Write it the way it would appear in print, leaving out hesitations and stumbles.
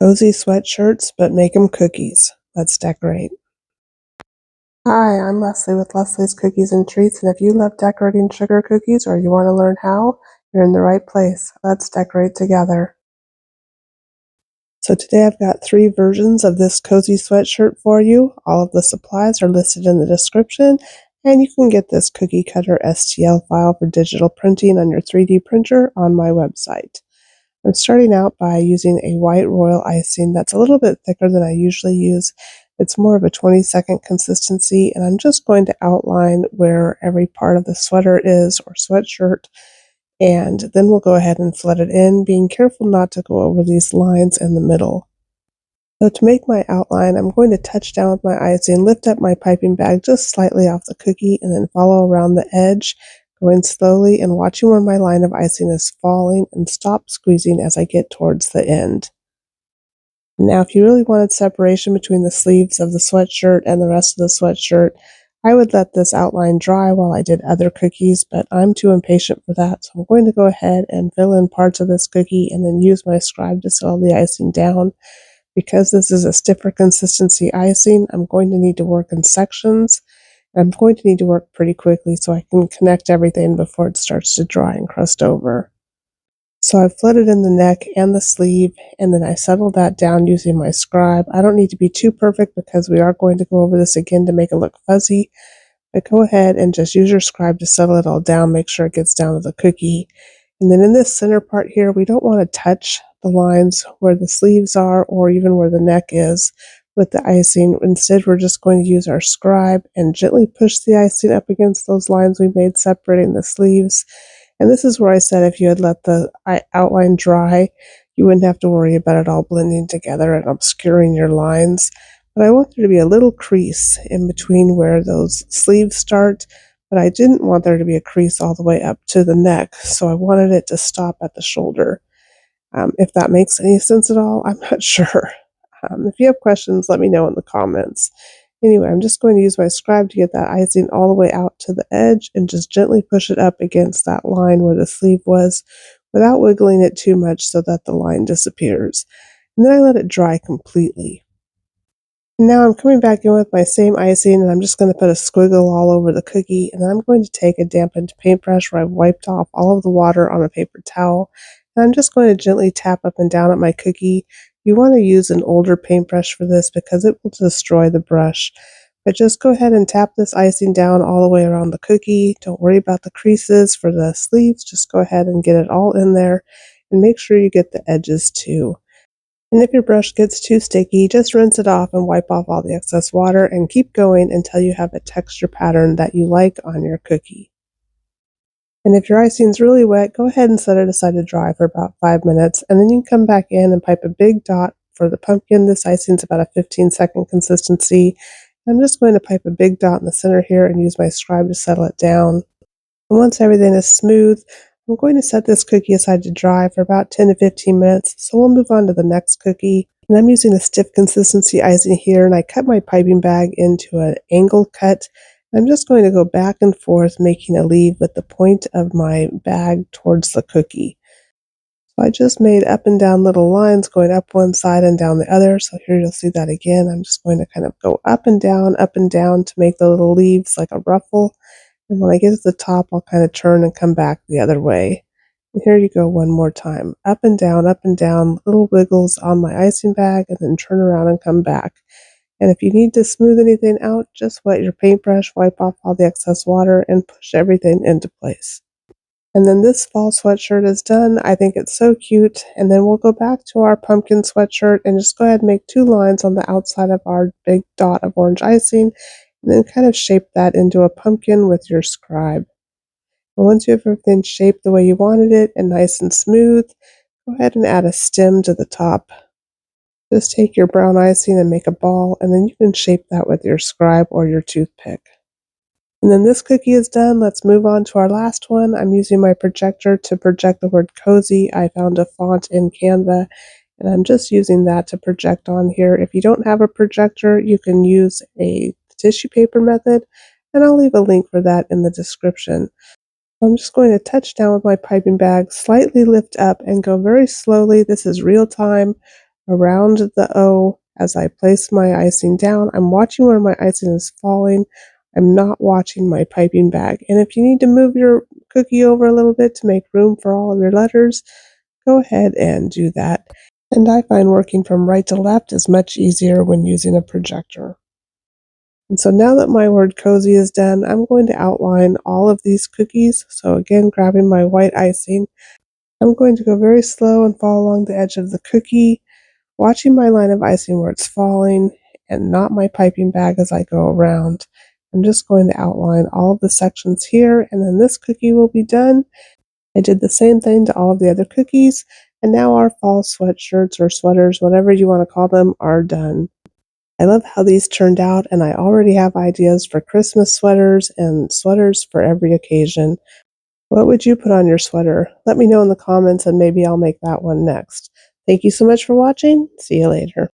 Cozy sweatshirts, but make 'em cookies. Let's decorate. Hi, I'm Leslie with Leslie's Cookies and Treats, and if you love decorating sugar cookies or you want to learn how, you're in the right place. Let's decorate together. So today I've got 3 versions of this cozy sweatshirt for you. All of the supplies are listed in the description, and you can get this cookie cutter STL file for digital printing on your 3D printer on my website. I'm starting out by using a white royal icing that's a little bit thicker than I usually use. It's more of a 20-second consistency, and I'm just going to outline where every part of the sweater is or sweatshirt, and then we'll go ahead and flood it in, being careful not to go over these lines in the middle. So to make my outline, I'm going to touch down with my icing, lift up my piping bag just slightly off the cookie, and then follow around the edge, going slowly and watching where my line of icing is falling, and stop squeezing as I get towards the end. Now, if you really wanted separation between the sleeves of the sweatshirt and the rest of the sweatshirt, I would let this outline dry while I did other cookies, but I'm too impatient for that, so I'm going to go ahead and fill in parts of this cookie and then use my scribe to settle the icing down. Because this is a stiffer consistency icing, I'm going to need to work in sections. I'm going to need to work pretty quickly so I can connect everything before it starts to dry and crust over. So I've flooded in the neck and the sleeve, and then I settled that down using my scribe. I don't need to be too perfect because we are going to go over this again to make it look fuzzy, but go ahead and just use your scribe to settle it all down, make sure it gets down to the cookie. And then in this center part here, we don't want to touch the lines where the sleeves are or even where the neck is with the icing. Instead, we're just going to use our scribe and gently push the icing up against those lines we made separating the sleeves. And this is where I said if you had let the outline dry, you wouldn't have to worry about it all blending together and obscuring your lines. But I want there to be a little crease in between where those sleeves start, but I didn't want there to be a crease all the way up to the neck, so I wanted it to stop at the shoulder. If that makes any sense at all, I'm not sure. If you have questions, let me know in the comments. Anyway, I'm just going to use my scribe to get that icing all the way out to the edge and just gently push it up against that line where the sleeve was without wiggling it too much so that the line disappears. And then I let it dry completely. Now I'm coming back in with my same icing, and I'm just going to put a squiggle all over the cookie, and then I'm going to take a dampened paintbrush where I've wiped off all of the water on a paper towel, and I'm just going to gently tap up and down at my cookie. You want to use an older paintbrush for this because it will destroy the brush, but just go ahead and tap this icing down all the way around the cookie. Don't worry about the creases for the sleeves, just go ahead and get it all in there, and make sure you get the edges too. And if your brush gets too sticky, just rinse it off and wipe off all the excess water and keep going until you have a texture pattern that you like on your cookie. And if your icing's really wet, go ahead and set it aside to dry for about 5 minutes, and then you can come back in and pipe a big dot for the pumpkin. This icing's about a 15-second consistency. I'm just going to pipe a big dot in the center here and use my scribe to settle it down. And once everything is smooth, I'm going to set this cookie aside to dry for about 10 to 15 minutes, so we'll move on to the next cookie. And I'm using a stiff consistency icing here, and I cut my piping bag into an angle cut. I'm just going to go back and forth, making a lead with the point of my bag towards the cookie. So I just made up and down little lines going up one side and down the other. So here you'll see that again. I'm just going to kind of go up and down to make the little leaves like a ruffle. And when I get to the top, I'll kind of turn and come back the other way. And here you go one more time. Up and down, little wiggles on my icing bag, and then turn around and come back. And if you need to smooth anything out, just wet your paintbrush, wipe off all the excess water, and push everything into place. And then this fall sweatshirt is done. I think it's so cute. And then we'll go back to our pumpkin sweatshirt and just go ahead and make 2 lines on the outside of our big dot of orange icing, and then kind of shape that into a pumpkin with your scribe. And once you have everything shaped the way you wanted it and nice and smooth, go ahead and add a stem to the top. Just take your brown icing and make a ball, and then you can shape that with your scribe or your toothpick. And then this cookie is done. Let's move on to our last one. I'm using my projector to project the word cozy. I found a font in Canva, and I'm just using that to project on here. If you don't have a projector, you can use a tissue paper method, and I'll leave a link for that in the description. I'm just going to touch down with my piping bag, slightly lift up, and go very slowly. This is real time around the O as I place my icing down. I'm watching where my icing is falling. I'm not watching my piping bag. And if you need to move your cookie over a little bit to make room for all of your letters, go ahead and do that. And I find working from right to left is much easier when using a projector. And so now that my word cozy is done, I'm going to outline all of these cookies. So again, grabbing my white icing, I'm going to go very slow and follow along the edge of the cookie, watching my line of icing where it's falling and not my piping bag as I go around. I'm just going to outline all of the sections here, and then this cookie will be done. I did the same thing to all of the other cookies, and now our fall sweatshirts or sweaters, whatever you want to call them, are done. I love how these turned out, and I already have ideas for Christmas sweaters and sweaters for every occasion. What would you put on your sweater? Let me know in the comments and maybe I'll make that one next. Thank you so much for watching. See you later.